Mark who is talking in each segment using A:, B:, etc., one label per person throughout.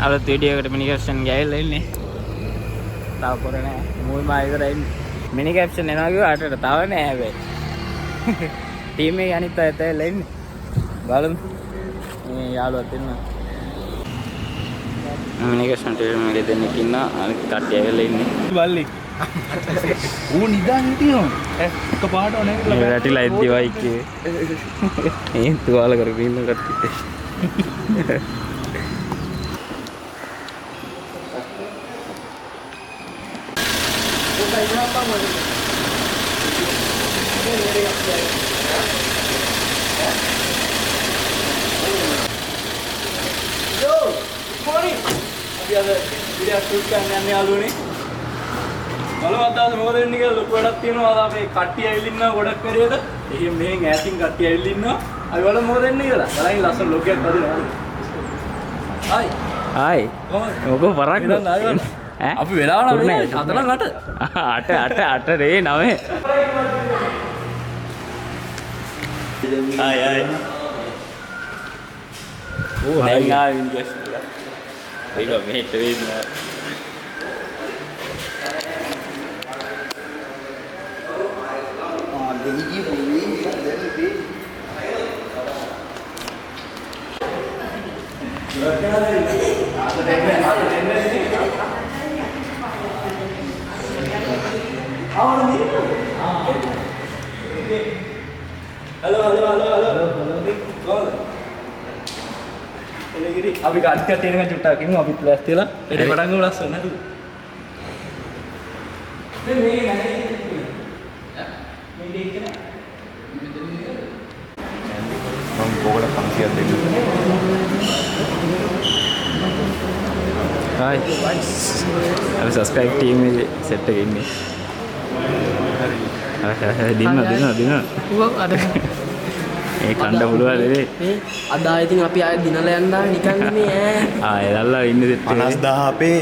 A: අලුත් වීඩියෝ එකට මිනි කැප්ෂන් ගෑවිලා ඉන්නේ. තාම කරේ නෑ. මුල් මා ඉවරයි. මිනි කැප්ෂන් එනවා කිව්වා අටට තව නෑ හැබැයි. ටීම් එකේ අනිත් අයත් ඇවිල්ලා ඉන්නේ. බලමු. මේ යාළුවත් ඉන්නවා. මිනි කැප්ෂන් ටීම් එකේ දෙන්නෙක් ඉන්නවා. අනිත් කට්ටිය ඇවිල්ලා ඉන්නේ. බල්ලි.
B: ඌ නිදාන් හිටියෝ. එකපාරට නැගිටලා
A: වැටිලා ඉද්දි වයිකේ. ඒ තුවාල කරගෙන ඉන්න කට්ටිය.
B: බලවත් මොකද වෙන්නේ කියලා ලොකු වැඩක් තියෙනවා. අද අපේ කට්ටිය ඇවිල්ලා ඉන්නවා ගොඩක් පෙරේද. එහෙන් මෙහෙන් ඈතින් කට්ටිය ඇවිල්ලා ඉන්නවා. අපි බලමු මොකද වෙන්නේ කියලා. බලන්න ලස්සන ලොගයක් වදිනවා. හයි.
A: හයි. ඔබ පරක්
B: ඈ අපි වෙලාව නැහැ. 4
A: 8 රේ 9. හයි. ඕ හයි ආවින් ගස්. ඒක මෙහෙට වෙන්න.
B: Halo. අපි කට්ටිය තියෙන චුට්ටක් ඉමු අපි ප්ලස් තියලා එඩ පටන් ගමු ලස්සන නේද? මේ මම පොකට 500ක් දෙන්න.
A: හයි. අපි සබ්ස්ක්‍රයිබ් ටීම් එකේ සෙට් එකේ ඉන්නේ. දින.
C: ඔව් අද
A: ඒ කණ්ඩ පුළුවන් නේ.
C: අද ඉතින් අපි ආයෙ දිනලා යන්නා නිකන් ඉන්නේ ඈ.
A: එදල්ලා ඉන්නේ සෙට්
B: 50000 අපේ.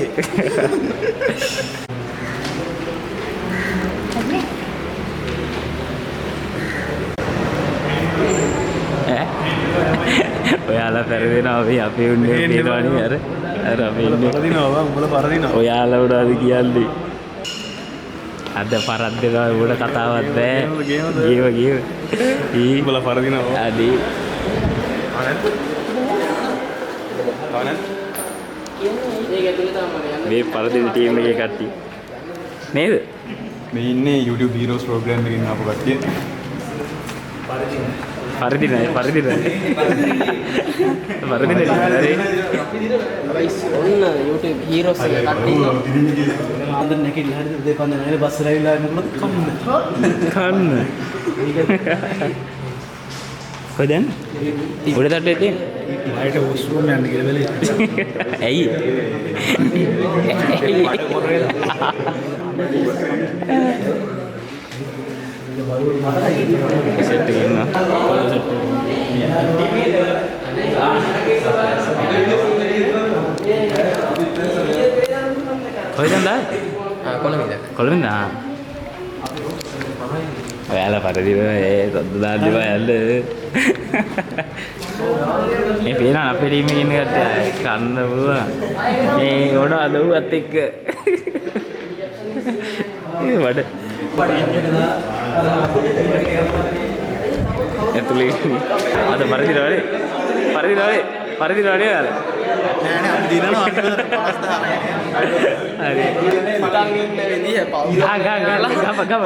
A: ඔයාලා පෙරදෙනවා අපි උන්නේ කියනවනේ අර අපි ඉන්නේ
B: පරදිනවා උඹලා පරදිනවා.
A: ඔයාලා උඩාද කියන්නේ අද පරක් දෙනවා උඩ කතාවක් බෑ ගියව
B: උඹලා පරදිනවා.
A: අදී මේ පරදින ටීම් එකේ කට්ටිය නේද
B: මේ ඉන්නේ YouTube Heroes program එකකින් ආපු කට්ටිය.
A: පරදින හරි
C: ඔන්න YouTube Heroes එක කට්ටිය
B: අnder නැකිලා හරිද දෙපන්ද නේද බස් රැවිලා මොකද කන්න.
A: කොහෙද යන්නේ? උඩ තට්ටුවේ තියෙන.
B: ආයෙත් වොෂ්රූම් යන්න කියලා බැලේ.
A: ඇයි? සෙට් එකේ ඉන්නවා. කොහෙන්ද? කොළඹ. ඔයාලා පරිදිව ඒ සද්ද දාන්න යන්න. මේ පේනවා අපේ ටීම් එකේ ඉන්න කට්ටිය කන්න පුළුවන්. මේ ඕන අදව්වත් එක්ක. ඒ වඩ. එතුලේ අද පරිදිවනේ. පරිදිවනේ යාලා.
B: නෑ අපි දිනනවා අන්තිමට 50000.
A: හරි.
C: මටන් ඉන්න විදිහ පව්.
A: ගම.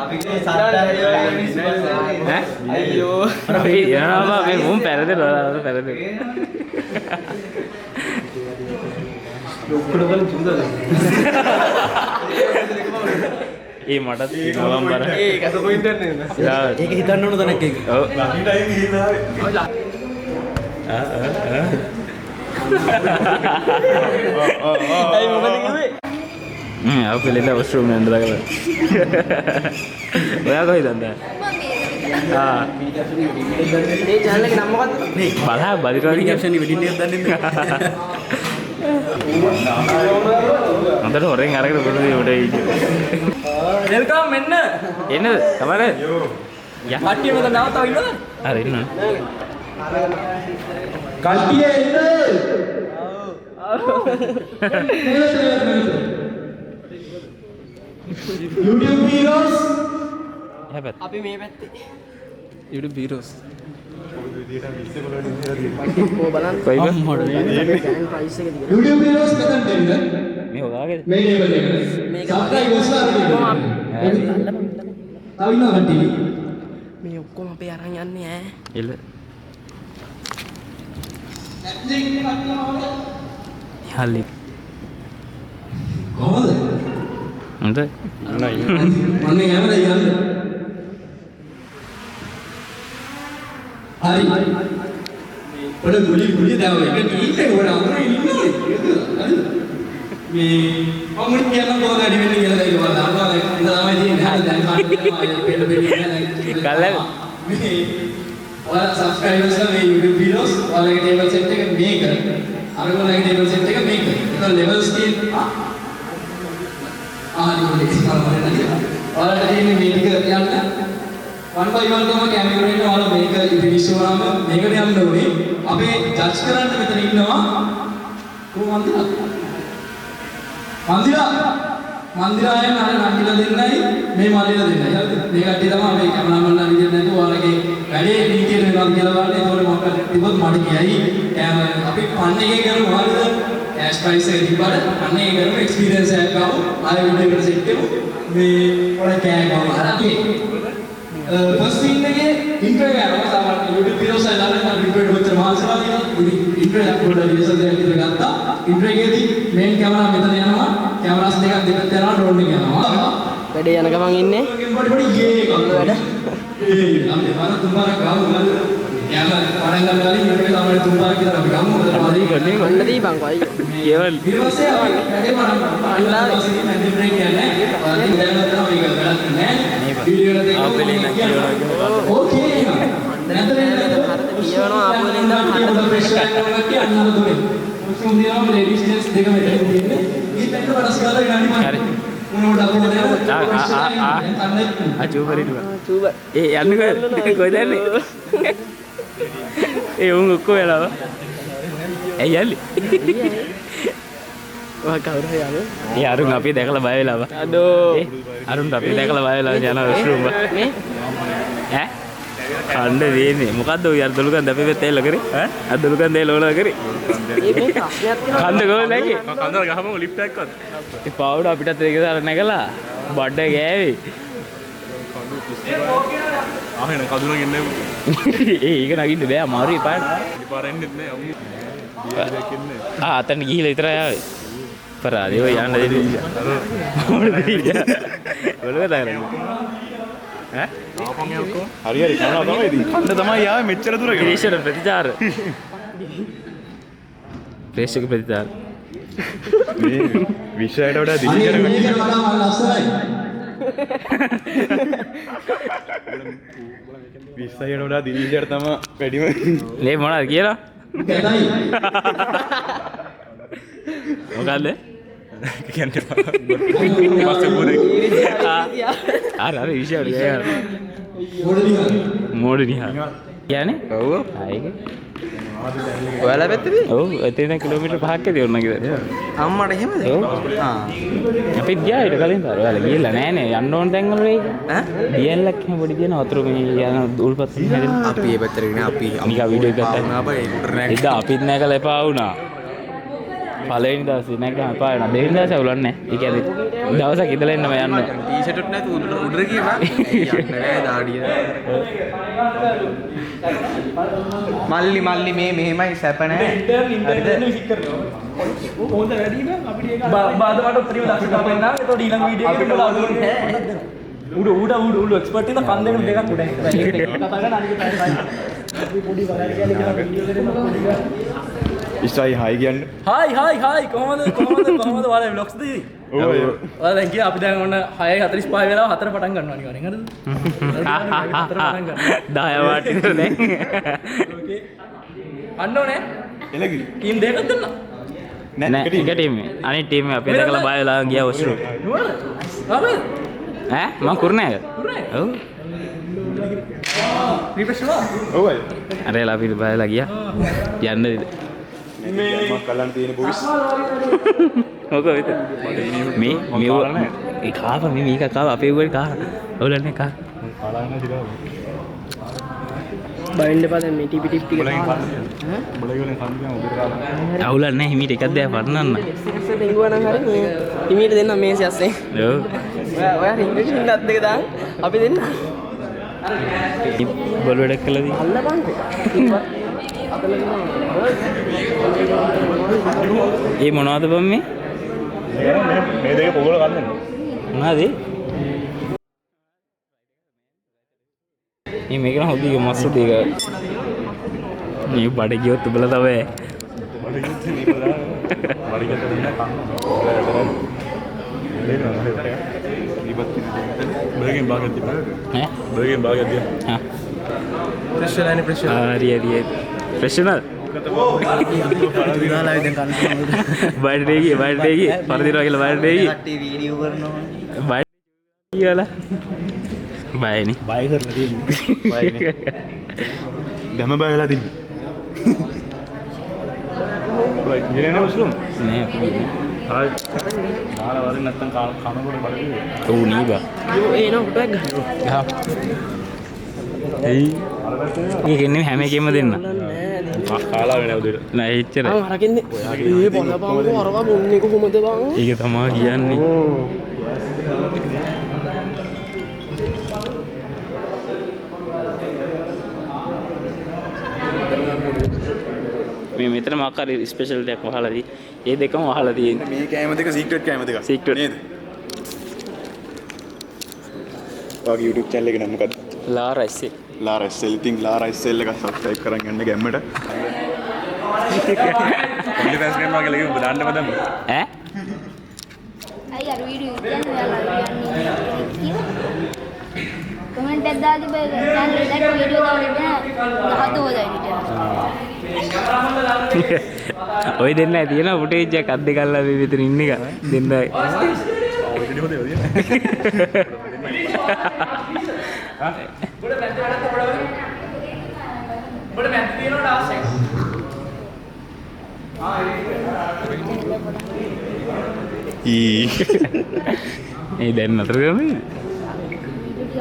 B: අපි මේ සාර්ථකව
C: අයියෝ
A: අපි යනවා මේ මුම් පැරදෙනවා
B: ඔක්කොම බලන් චුදලා.
A: ඒ මටත් තියෙනවා බර.
B: ඒක අද පොයින්ට් එක නේද? ඒක හිතන්න ඕන තැනක් ඒක.
A: ඔව්.
B: ළඟටයි ගිහිල්ලා හරි.
C: අයි මොකද කිව්වේ?
A: අපි ලෙඩ වොෂ්රූම් එකේ ඉඳලා. ඔයා කොහෙද දැන්?
C: මේ channel එකේ නම මොකද්ද?
A: නේ බලහ බලිරවි
B: කැප්ෂන් එක වෙඩින් එකක් දන්නේ නැහැ.
A: අන්තර හොරෙන් අරගෙන පොඩි උඩ ඉන්නේ.
B: වෙල්කම් මෙන්න.
A: එන්නද? කමර?
B: කට්ටිය මෙතන නවතාව ඉන්නවද?
A: හරි ඉන්න.
B: කට්ටිය එන්න. YouTube heroes.
A: හැබැයි
C: අපි මේ පැත්තේ.
B: YouTube heroes.
C: කො බලන්න.
A: කොයිද?
C: ගෑන් ප්‍රයිස් එක දිගට.
B: YouTube heroes මෙතනට එන්න.
A: මේ හොදාගේ
B: මේ ලේබල් එක.
C: මේක
B: subscribe ඔස්ලා
C: තව
B: ඉන්නවා කට්ටිය.
C: මේ ඔක්කොම අපේ අරන් යන්නේ ඈ.
A: ඉල්ල හලි
B: කොහොමද?
A: හොඳ
B: මම යන්නේ යන්නේ. හරි. ඔය ගුලි දාව එක ටීම් එක වල අමුරේ ඉන්නේ. මේ කොමුත් කියන කොහොමද වැඩි වෙන්නේ කියලා දැන් ඔයාලා දානවා දැන් තමයි තියෙන්නේ. දැන්
A: කල්ලා
B: ඔයාලා සබ්ස්ක්‍රයිබර්ස්ලා මේ YouTube videos ඔයාලගේ ටේබල් සෙට් එක මේක. අරගොල්ලන්ගේ ටේබල් සෙට් එක මේක. ඒක ලෙවල්ස් තියෙනවා. ඔයාලට තියෙන්නේ මේ ටික යන්න 1 by 1 තමයි කැමරා එකේ ඔයාලා මේක ඉදිරිස්සු වුණාම මේකට යන්න ඕනේ. අපේ ජජ් කරන්න මෙතන ඉන්නවා කොහොමද මන්දිරායන් අර නංගිලා දෙන්නයි මේ මල්ලිලා දෙන්නයි. හරිද? මේ කට්ටිය තමයි මේ කැමරාමන්ලා විදියට නැතුව ඔයාලගේ වැඩේ නීතියට වෙනවා කියලා බලන්න. ඒකෝට මොකක්ද තිබ්බොත් මට කියයි. අපි ෆන් එකේ කරමු හරිද? කැෂ් ප්‍රයිස් එක තිබ්බට ෆන් එකේ කරමු එක්ස්පීරියන්ස් එකක් ගමු. ආයෙ වීඩියෝ එකට සෙට් කරමු. මේ ඔයාලා කෑ ගමු. හරි. ෆස්ට් සීන් එකේ ඉන්ට්‍රෝ එක යනවා. සාමාන්‍ය YouTube videos වල දාලා ඉන්ට්‍රෝ එක කොච්චර මාසෙලා තියෙනවද? ඉන්ට්‍රෝ එක පොඩ්ඩක් රිහර්සල් දෙයක් විතර ගත්තා. ඉන්ට්‍රෝ එකේදී මේන් කැමරා මෙතන යනවා. කැමරාස් දෙකක් දෙපැත්ත යනවා. ඩ්‍රෝන් එක යනවා.
C: වැඩේ යන ගමන් ඉන්නේ.
B: පොඩි යේ එකක් වැඩ. අපි වර තුන්වරක් ගාමු නේද? කැමරා පණ ගන්න ගාලින් ඉන්ට්‍රෝ එක තමයි තුන්වරක් විතර අපි ගමු.
C: කොන්න දීපන්කෝ අයියෝ.
A: ඒවල්
B: ඊට පස්සේ වැඩේ මරන්න අල්ලාසේ නැති බ්‍රේක් යන්නේ. ඔයාලා දැනගන්න තමයි මේක වැඩක් නෑ. වීඩියෝ එක දෙන්න ඕකේ. නැතර
C: කියවනවා ආපුවල ඉඳන් හරද
B: ප්‍රෙෂර් එකක් අන්නර දුන්නේ. මුස්ලිම් දිනවල රෙසිස්ටන්ස් දෙක මෙතන තියෙන්නේ. මේ පැත්ත වරස් කරලා විනාඩි 5.
A: හරි.
B: උනෝඩ අපෝ
A: චූපරිටුව
C: චූබ
A: ඒ යන්නේ කොයිද යන්නේ ඒ උන් ඔක්කොම වෙලාව ඇයි යන්නේ
C: ඔය කවුරු හරි යන්නේ
A: ඒ අරුන් අපි දැකලා බය වෙලා බා
C: අඩෝ
A: අරුන් අපි දැකලා බය වෙලා යන වස්රූම්
C: මේ
A: ඈ කණ්ඩ දෙන්නේ මොකද්ද ඔය අර දොළුකන් දැපේ වෙත් එල්ල කරේ ඈ අර දොළුකන් දෙල ඕන කරේ
C: මේ ප්‍රශ්නයක් තියෙනවා
A: කණ්ඩ කොහෙද නැගී
B: කන්දර ගහමු ලිෆ්ට් එකක්වත්
A: ඒ පාවුඩ අපිටත් ඒක දාලා නැගලා බඩ ගෑවේ
B: ආහෙන කදුනක් එන්නේ
A: ඒක නගින්න බෑ අමාරුයි පාට
B: පාරෙන්නෙත් නෑ අම්මු
A: අතන ගිහිල්ලා විතරයි ආවේ පරාදේ ඔය යන්න දෙන්නේ මොකද දෙන්නේ බලව දාගෙන ඈ
B: ආපන් යකෝ හරි හරි කනවා තමයි ඉතින් කන්න තමයි ආවේ මෙච්චර දුර
A: ක්‍රීෂර ප්‍රතිචාර ප්‍රේක්ෂක ප්‍රතිචාර
B: මේ විශ්වයට වඩා දිලිජන කට්ටිය වඩා මම ලස්සනයි විශ්වයට වඩා දිලිජට තමයි වැඩිම
A: මේ මොනවද කියලා
B: ගැතයි
A: මොකද්ද
B: කියන්නේ පස්සේ පොරේ
A: අර විශ්වයට ගියා
B: මොඩලින්
A: මෝඩ නිහා කියන්නේ
B: ඔව්
A: ආයේ
C: ඔයාලා පැත්තේ
A: ඔව් එතන කිලෝමීටර් 5ක් ඇති වුණා කියලා
C: අම්මට එහෙමද
A: ඔව් අපි ගියා ඊට කලින් පාර ඔයාලා ගිහලා නෑනේ යන්න ඕන තැන් වල වෙයි
C: ඈ
A: දියල්ලක් එහෙම පොඩි දින වතුර මේ යන උල්පත් හැදෙන
C: අපි ඒ පැත්තට ගෙන අපි
A: නිකා වීඩියෝ එකක් ගත්තා
C: අපේ ඒකට නෑ
A: එදා අපිත් නැගලා එපා වුණා පළවෙනි දවසේ නැගලා එපා වෙනවා දෙවෙනි දවසේ අවුලන්නේ ඒ කියන්නේ දවසක් ඉඳලා එන්නම යන්න
C: ටී-ෂර්ට් එකක් නැතු උඩර ගියා යන්න බෑ දාඩිය මල්ලි මල්ලි මේ මෙහෙමයි සැප නැහැ හරිද
B: ඕන්ද වැඩි නම් අපිට ඒක බාදවට උත්තරීම දක්ෂ කරපෙන්නා ඒතකොට ඊළඟ වීඩියෝ එකේ උඹලා අදුන්නේ උඩ එක්ස්පර්ට් ඉන්න කන් දෙකම දෙකක් උඩ කතා කරන අනික තමයි අපි පොඩි වලට කියලා කියන වීඩියෝ එකේ මම පොඩි
D: ඉස්සයි හයි කියන්නේ.
B: හායි කොහමද ඔයාලා vlogs දී
D: ඔව්
B: ඔයාලා දැන් කිය අපි දැන් ඔන්න 6:45 වෙලාව 4 පටන් ගන්නවා අනිවාර්යෙන් හරිද 4 පටන් ගන්නවා
A: 10 වාට ඉඳලා දැන්
B: ඕකේ අන්න ඕනේ
D: එළගිරි.
B: ටීම් දෙකක් දෙන්න
A: නෑ එක ටීම් එක අනිත් ටීම් එක අපි දැකලා බය වෙලා ගියා ඔස්රෝ
B: නුවර ආවේ
A: ඈ මම කුරුණෑග
B: කුරුණෑග?
A: ඔව්
D: ඔවයි.
A: අර ලාපිට බයලා ගියා. යන්න දෙද.
D: මේ කලන් තියෙන පොලිස්.
A: මොකද මේ ඒ කාප මේ මේක කාප අපේ උගල කා. ඔයලන්නේ කා.
D: කාලාගෙන දිලා.
E: බයින්ඩ පද මේ ටිපි ටිප් ටික
D: බලගෙන කන්දියම උදේට කාලා.
A: අවුලක් නැහැ හිමීට එකක් දෙයක් පන්නන්න.
E: රිංගුවා නම් හරි මේ හිමීට දෙන්න මේස යස්සේ.
A: ඔව්.
E: ඔයා රිංගුවේ ඉන්නත් දෙක දාන්න අපි දෙන්න.
A: බොල් වැඩක් කළාද?
E: අල්ලපන්කෝ.
A: ඒ මොනවද බම් මේ?
D: මේ දෙක පොගල ගන්න.
A: මොනවද? මේක නම් හොදි මස්සු දෙක. මේ බඩ ගියොත් උබලා තමයි.
D: බර්ගෙන් බාගයක් තිබ්බා.
A: ඈ?
D: බර්ගෙන් බාගයක් තියා.
A: හා.
E: ප්‍රෙෂර් ලයිනේ ප්‍රෙෂර්.
A: හරි. ප්‍රොෆෙෂනල්.
E: දාලා ඉතින් කන්න.
A: බයිට් එකේ පරදිනවා කියලා බයිට් එකේ.
E: කට්ටිය වීඩියෝ කරනවා.
A: බයිට් කියලා. බයනේ.
E: බය කරලා තියෙන්නේ.
D: ගැම බයලා තින්නේ. බයි ඉන්නේ මුස්ලිම්.
A: නෑ.
D: හරි. නාල වරින් නැත්තම් කනකොට බලන්නේ.
A: ඔව් නේ බා.
E: ඒ නෝ ෆොටෝ එක ගන්න.
A: ගහ. එයි. මේ කියන්නේ හැම එකෙම දෙන්න.
D: කාලා වෙනව දෙල.
A: නෑ එච්චරයි.
E: ආ හරකින්නේ. ඒ බලපංකෝ අරවා බොන්නේ කොහොමද බං?
A: ඒක තමයි කියන්නේ. මේ මෙතන මොකක් හරි ස්පෙෂල් දෙයක් වහලා දී. ඒ දෙකම වහලා තියෙන්නේ.
D: මේ කැම දෙක සීක්‍රට් කැම දෙක.
A: Secret.
D: නේද? ඔයාගේ YouTube channel එක නම මොකද්ද?
A: ලාරා එස්සේ.
D: ලාරා SL. ඉතින් ලාරා SL එක subscribe කරන් යන්න ගැම්මට. ඔන්ලි ෆෑන්ස් ගන්නවා කියලා කිව්ව දාන්නම දැම්ම.
A: ඈ?
F: අයි අර වීඩියෝ ඉතින් ඔයාලා යන්නේ කමෙන්ට් එකක් දාලා බෑ channel එකට වීඩියෝ දාලා හදෝ දාන්න
A: ඔය දෙන්න තියෙන ෆුටේජ් එකක් අත් දෙකල්ලා මේ විතර ඉන්න එක දෙන්නයි. ඒ දැන් නතර කරන්නේ.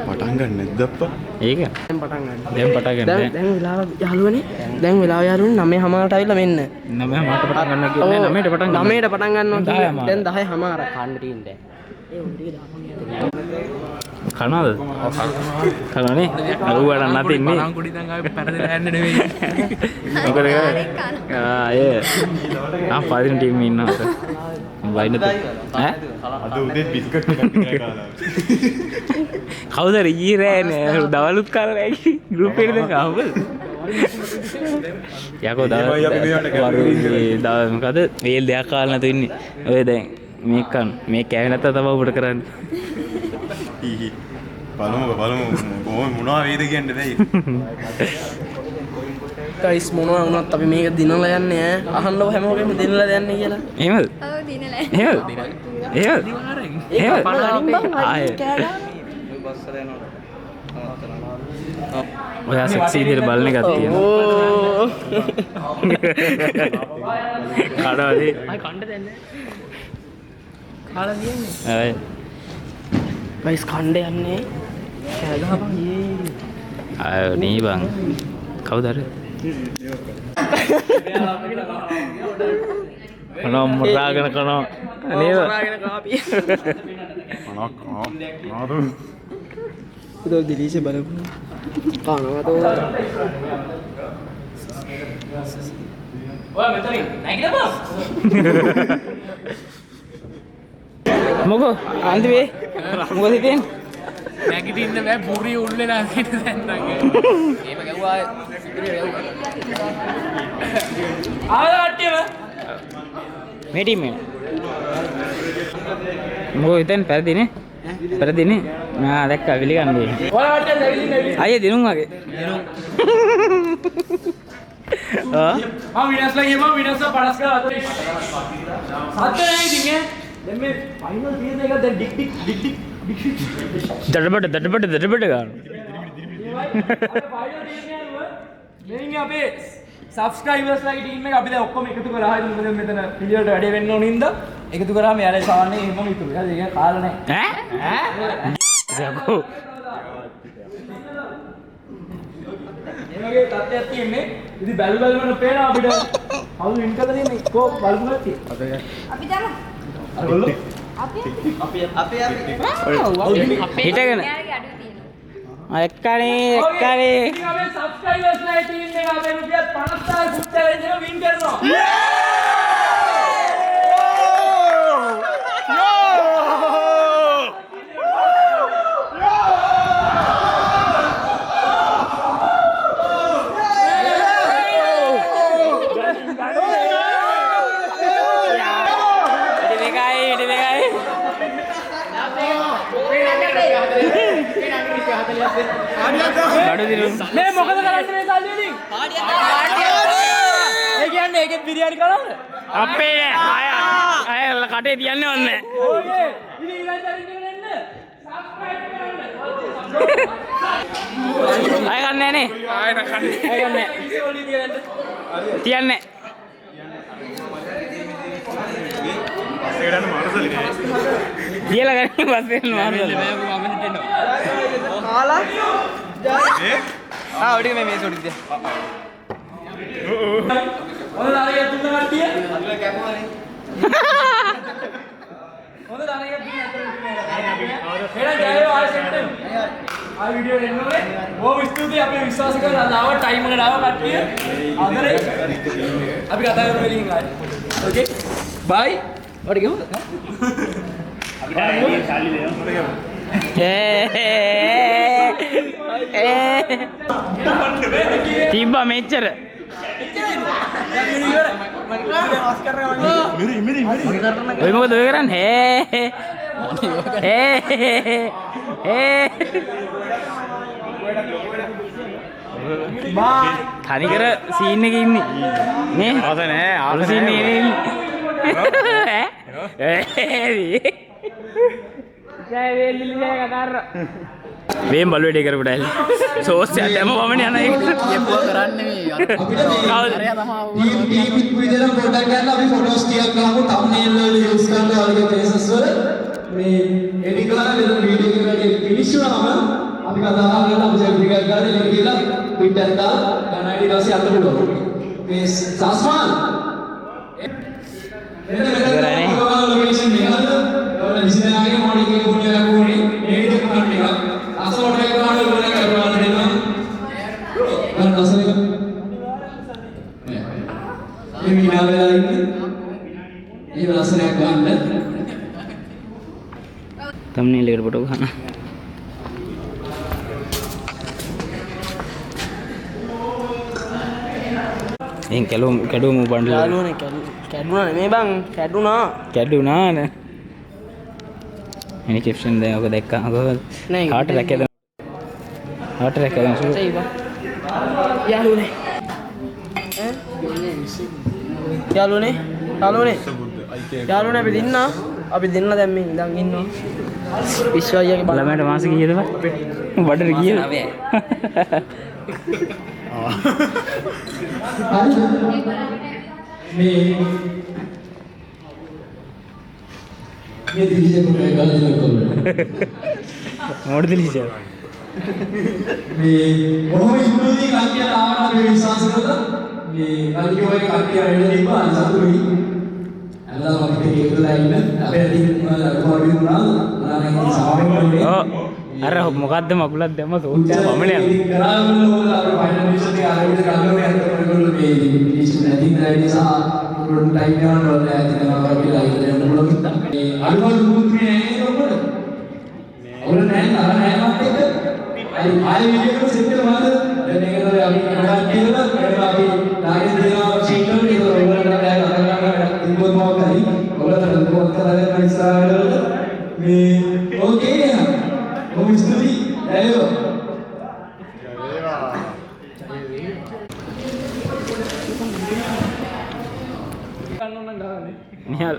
D: පටන් ගන්න නැද්ද අප්පා?
A: ඒක
E: දැන් පටන් ගන්න.
A: දැන් පටන් ගන්න.
E: දැන් වෙලාව යාළුවනේ. දැන් වෙලාව යාළුවනේ 9:00ට ආවිල්ලා මෙන්න.
A: 9:00ට පටන් ගන්නවා කියන්නේ 9:00ට පටන් ගන්නවා.
E: 9:00ට පටන් ගන්නවා කියන්නේ
A: 10:00
E: දැන් 10:00ට කන්න තියෙන්නේ. ඒ උන් ටික දාපන්
A: කනවද? කනවනේ. අරුවට නැතින්නේ.
E: බලන් කුඩි දැන් ආවේ පැරදලා යන්න නෙවෙයි.
A: මොකද කරන්නේ? ඒ. පාදින ටීම් එකේ ඉන්නවා. වයින්ද? ඈ?
D: අද උදේ බිස්කට් එකක් විතරයි කාලා.
A: කවුද ඊයේ රෑ දවලුත් කාලා නැහැ ගෲප් එකේ දැන් ආවද? යකෝ දවල් මොකද වේල් දෙයක් කාලා නැතු ඉන්නේ. ඔය දැන් මේක කන්න. මේ කෑවේ නැත්නම් තමයි ඔබට කරන්නේ.
D: බලමු මොනවා වේද කියන්නේ දැයි.
E: ගයිස් මොනවා වුණත් අපි මේක දිනලා යන්නේ ඈ. අහන්නව හැමෝගෙම දිනලා යන්නේ කියලා.
A: එහෙමද?
F: ඔව් දිනලා
A: එහෙමද? එහෙමද?
E: ඒක පණාරින් බං
A: ආයේ.
E: කෑගා.
A: ඔයා සෙක්සි විදියට බලන එකක් තියෙනවා.
E: ඕ.
A: කඩවලේ.
E: ආයි කන්න දෙන්නේ. කාලා දියන්නේ.
A: අය.
E: ගයිස් කන්න යන්නේ. කෑගහපන් යේ.
A: අය නේ බං. කවුද අර? මොනවා මුරාගෙන කරනවා නේද?
E: මොරාගෙන කාපි.
D: නාදු
E: උදේ දිලිසේ බලපු. කනවා තෝ. ඔයා මෙතනින් නැගිටපන්.
A: මොකෝ අන්තිමේ මොකද හිතෙන්නේ?
E: නැගිටින්න බෑ පුරිය උල්ලලා හිට දැන් නංග. ඒම ගැව්වා. ආවට්ටියම.
A: මේ ටීම් එක. මොකෝ හිතෙන් පෙරදිනේ? පෙරදිනේ? මම දැක්කා පිළිගන්නේ.
E: ඔයාලට නැගිටින්න.
A: අයියේ දිනුම් වගේ.
E: දිනුම්.
A: ආ
E: මම විනාශලා ගියා මම විනාශලා පඩස් කරලා අතේ. සත්‍ය නැහැ ඉතින් ඈ. දැන් මේ ෆයිනල් සීසන් එක දැන් ඩික් ගන්න. මෙන්න අපේ සබ්ස්ක්‍රයිබර්ස්ලාගේ ටීම් එක අපි දැන් ඔක්කොම එකතු කරා. මොකද මෙතන පිළිවෙලට වැඩේ වෙන්න ඕන හින්දා එකතු කරාම යාලේ සාන්නේ එහෙමම ඉතුරු. හරි ඒක කාලා නැහැ.
A: යකෝ.
E: එමගේ තත්ත්වයක් තියෙන්නේ. ඉතින් බැලුවම පේනවා අපිට කවුරු වින් කරලා තියෙන්නේ. කො බලමුලා තියෙන්නේ.
F: අපි දාමු.
E: අරගොල්ලෝ
A: හිටගෙන
F: යාළුවගේ අඩුව තියෙනවා.
A: එක්කනේ
E: ඉතින් අපේ සබ්ස්ක්‍රයිබර්ස්ලා ටීම් එක අපේ රුපියල් 50,000 ෆුට් චැලෙන්ජ් එක වින් කරනවා. මේ මොකද කරන්නේ මේ සල්ලි වලින්? ඒ කියන්නේ ඒකෙත් බිරියානි කරන්න?
A: අපේ අය කටේ තියන්නේ ඔන්නේ.
E: ඕකේ. ඉතින් ඊළඟ චැලෙන්ජ් එකට එන්න. සබ්ස්ක්‍රයිබ් කරන්න.
A: අය ගන්නෑ නේ. අය ගන්නෑ. තියන්නේ. කියලා ගන්නේ පස්සේ මාරුදල.
C: කාලා ඔඩි මේ සොඩි දිය
E: හොඳ දානයක් දුන්න කට්ටිය හොඳ දානයක් දුන්න අතර එහෙනම් ජයෝ ආයෙ සෙට් ආ වීඩියෝ එන්න ඕනේ බොහොම ස්තුතියි අපි විශ්වාස කරලා ආව ටයිම් එකට ආව කට්ටිය අදරේ අපි කතා කරමු එළියෙන් ආයෙ ඕකේ බයි වඩ ගමු අපිට ආයෙ සල්ලි දෙනවා
A: තිබ්බා මෙච්චර ඔය මොකද ඔය කරන්නේ තනිකර සීන් එකේ ඉන්නේ නේ අවස නෑ ආල සීන් එකේ ඉන්නේ වේම් බලු වැඩේ කරපුට ඇල් සෝස් එකක් දැම්ම වමන යන එක යපුවා කරන්නේ මේ
B: ටීම් විදිහට පොඩ්ඩක් ගන්න අපි ෆොටෝස් ටිකක් ගහමු thumbnail වල යූස් කරලා වගේ faces වල මේ එඩිට් කරලා මෙතන වීඩියෝ එක වැඩි ෆිනිෂ් වුණාම අපි කතා කරලා අපි සෙල්ෆි එකක් ගන්න ඉතින් කියලා ට්විට් එකක් දාලා ගන්න ඊට පස්සේ අත පුළුවන් මේ සස්මාන්
A: ඉවරයි
B: ලොකේෂන් එකද ඔය විසිනාගේ මොඩින් එක පොඩි එකක් උනේ මේ විදිහට කරන්න එක අසෝට එක ගන්න ඕනේ කරනවා දෙනවා ගන්න අසලක මේ මිනාලා ඉන්නේ ඒ රසණයක් ගන්න
A: thumbnail එකට ෆොටෝ ගන්න එන් කැඩුම බණ්ඩල
C: යාළුවනේ කැඩුණා නෙමෙයි බං
A: කැඩුණා නේ එනි කැප්ෂන් දැන් ඔක දැක්කා ඔක හાર્ට් රැක් එක
C: සෙයි බං යාළුවනේ අපි දෙන්න දැන් මේ ඉඳන් ඉන්නවා විශ්වයියාගේ
A: ළමයට මාස කීයද බඩට කීයද
B: මේ දිලිසේ කොට ගාලා කරනවා
A: මොකටද දිලිසේ
B: මේ බොහොම ස්තුතියි කට්ටියට ආවට මේ විශ්වාස කරලා මේ කල්කි ඔය කට්ටිය ඇවිල්ලා තිබ්බා අන්සතුයි අදලා අපිට ඒකලා ඉන්න අපේ ටීම් කොහොමද වුණා නානේ සාවෙන් වලේ
A: අර මොකද්ද මකුලක් දැම්ම සෝච්චා වමනේ
B: කරාගෙන ඕන අපේ ෆයිනල් මිෂන් එක ආරම්භ කරගන්න යනකොට මේ ඉෂ්ට නැති නිසා උරුන් ටයිම් එකක් වල ඇතිනවා කියලා ඉතින් මොනවද මේ අලුත් මුත්‍රි නෑ නේද ඔය නෑ නෑ මත් එක ආයෙ වීඩියෝ සෙට් කරනවාද දැන් ඒකද අපි කරලා කියලා අපි ඩාගෙන දෙනවා ෂීට් වල ඒක ඔයගොල්ලන්ට බෑ කරගන්න ඉන්නකොත් මොකක්ද හරි ඔයගොල්ලන්ට මොකක්ද කරලා ඉස්සරහට මේ ඕකේ නේද ඔව් ස්තුතියි ඇයෝ
A: නිහල්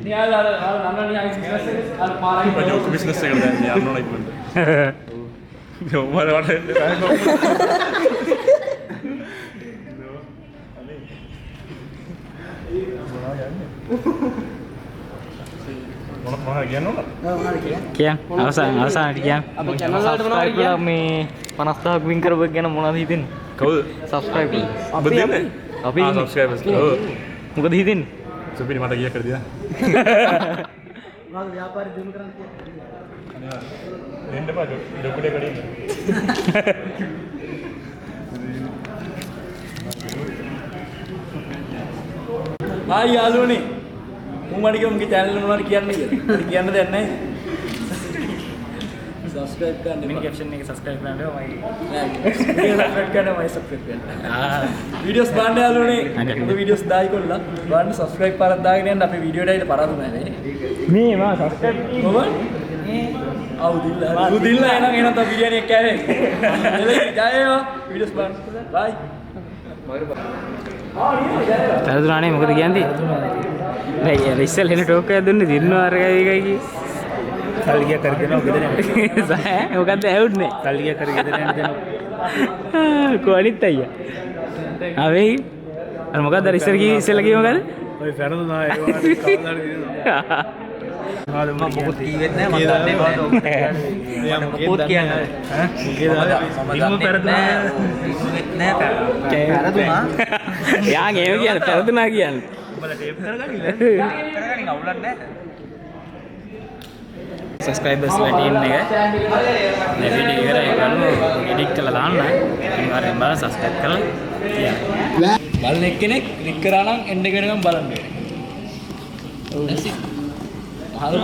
E: නියාල අර නන්නනියාගේ බිස්නස් එක අර පාරයි
D: බිස්නස් එකට දැන් යන්න ඕන ඉක්මනට උඹල වට මොනවද කියන්නේ?
A: කියන් අවසානට කියන්.
E: අපේ channel වලට මොනවද කියන්නේ? මේ 50000ක් වින් කරපු එක ගැන මොනවද හිතෙන්නේ?
D: කවුද?
E: subscribe.
D: ඔබ දෙන්නේ?
E: අපි
D: subscribers. ඔව්.
E: මොකද හිතෙන්නේ?
D: සුපිරි මට ගියා කරදියා.
E: මොකද ව්‍යාපාරي දිනු කරන්න කියලා.
D: දෙන්න බා ඩොකුඩේ කඩින්න.
E: ආයි යාළුවනේ. මම මඩ ගියා මගේ channel එක මොනවද කියන්නේ කියලා. මට කියන්න දෙයක් නැහැ. subscribe කරන්න
A: මිනි කැප්ෂන් එක සබ්ස්ක්‍රයිබ් කරන්න මයි.
E: subscribe කරන්න මම subscribe කරන්න. videos බලන්න යාළුවනේ. අපේ videos දායි කොල්ලා. බලන්න subscribe පාරක් දාගෙන යන්න අපේ video එකට පරාදු නැහැ.
A: මේ මා සබ්ස්ක්‍රයිබ්
E: කොහොමද? උදිල්ලා එනම් තව බිරියානි එක කෑවේ. එලයි ජයවා videos බලන්න. bye.
A: තරදුනානේ මොකද කියන්නේ? නෑ ඉස්සෙල් එන ටෝක් එකක් දුන්නේ දිනනවා අර එකයි කි.
D: කල්ලිය කර දෙනවා ගෙදර යන්න.
A: මොකද්ද ඇවුන්නේ?
D: කල්ලිය කර ගෙදර යන්න දෙනවා.
A: කොහොනිත් අයියා. ආවේ අර මොකද්ද අර ඉස්සෙල්ලා කිව්ව මොකද්ද?
D: ඔය ෆැරදුනා ඒ වගේ කවදාද දිනනවා.
C: මම මොකද කීවෙත් නැහැ මම දන්නේ නැහැ මොකද කියන්නේ ඈ මම පෙරදුනා පෙරදුනා
A: යා ගේම කියන්නේ පෙරදුනා කියන්නේ
C: උඹලා ටේප් කරගනින්න අවුලක් නැහැ
A: සබ්ස්ක්‍රයිබර්ස් ලා ටීම් එක මේ වීඩියෝ ඉවරයි බලමු එඩිට් කරලා දාන්න අනිවාර්යෙන් බලන්න සබ්ස්ක්‍රයිබ් කරලා තියන්න
E: බලන එක්කෙනෙක් ක්ලික් කරා නම් එන්න කෙනකම් බලන්න ඕනේ. මහලු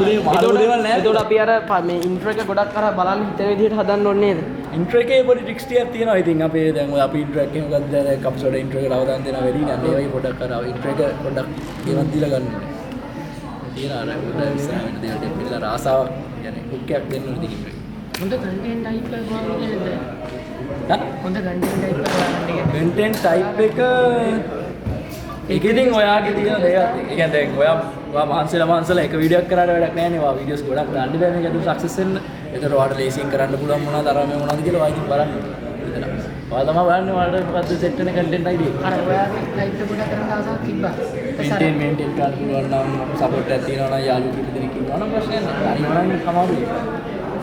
E: දේවල් නෑ.
G: එතකොට අපි අර මේ ඉන්ට්‍රෝ එක ගොඩක් අර බලන්න හිතන විදිහට හදන්න ඕනේ නේද?
E: ඉන්ට්‍රෝ එකේ පොඩි ට්‍රික්ස් ටිකක් තියෙනවා. ඉතින් අපේ දැන් ඔය අපි ඉන්ට්‍රෝ එකේ මොකක්ද දැන් කප්සෝඩ ඉන්ට්‍රෝ එකට අවදාන දෙනවා වැඩි නෑ. මේ වගේ පොඩක් අර ඉන්ට්‍රෝ එක පොඩක් ගෙවක් දීලා ගන්න ඕනේ. තියෙන අර උඩ ඉස්සරහ වෙන දේවල් ටික පිළිලා රාසාවක් يعني හුක් එකක් දෙන්න ඕනේ ඉතින් ඉන්ට්‍රෝ එක.
G: හොඳ කන්ටෙන්ට් ටයිප් එක ගන්න නේද?
E: හා?
G: හොඳ කන්ටෙන්ට් ටයිප් එක ගන්න එක.
E: කන්ටෙන්ට් ටයිප් එක ඒක ඉතින් ඔයාගේ තියෙන දේවල්. ඒ කියන්නේ දැන් ඔයා මහන්සිලා එක වීඩියෝ එකක් කරාට වැඩක් නැහැ නේ. ඔයා වීඩියෝස් ගොඩක් දාන්න බෑ මේක අද සක්සස් වෙන්න. ඒතර ඔයාලට ලේසියෙන් කරන්න පුළුවන් මොනවද අර මේ මොනවද කියලා ඔයා ඉතින් බලන්න. ඔයා තමයි බලන්නේ ඔයාලට මොකද්ද සෙට් වෙන කන්ටෙන්ට් අයිඩිය.
G: අර ඔයාගේ ටයිප් එක ගොඩක් කරන්න අවශ්‍යතාවක් තිබ්බා.
E: මේන්ටේන් කරන්න පුළුවන් නම් සපෝට් එකක් තියෙනවා නම් යාළුවෝ කීප දෙනෙක් ඉන්නවා නම් ප්‍රශ්නයක් නැහැ. අනිත් නම් කමාරුයි.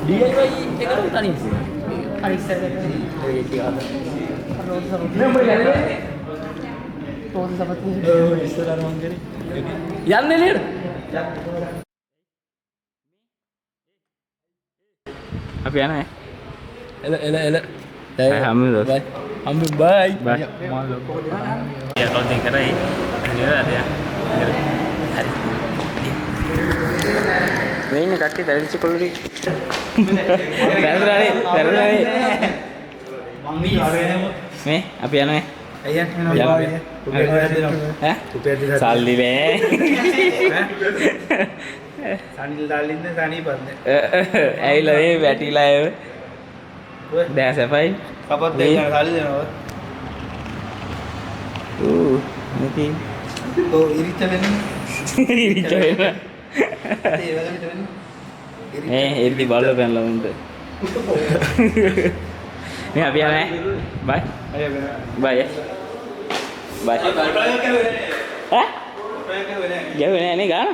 E: DIY එකට තනියම.
G: අර ඉස්සරහට
E: ඒක කියලා.
G: Road support.
E: මේ මොකද කරන්නේ?
G: රෝඩ් සපෝට්
E: ඔව් ඉස්සරහට මං කරේ. යන්නේ නේද?
A: අපි යන්නේ
E: එල
A: හම්බුද?
E: බයි හම්බු බයි
A: බයි යා කොන්දේ කරයි නේද යා හරි මේ ඉන්නේ කට්ටිය දැරිච්ච කොල්ලෝරි දැරුණානේ මේ අපි යන්නේ සල්ලි නෑ
C: සනිල් දාලින්ද සනීපත්
A: ඇවිල්ලා මේ වැටිලා ඒව දැන් සැපයි
C: කපත් දෙන්න සල්ලි දෙනවා
A: නැති
C: ඔව් ඉරිච්ච වෙන්නේ
A: ඉරිච්ච වෙන
C: ඒ වගේ වෙන්නේ
A: එරිදි බලලා පැනලා උන්ට මේ අපි යන්නේ බයි බයි බයි ඈ ගැව්වේ නෑ නේ ගාන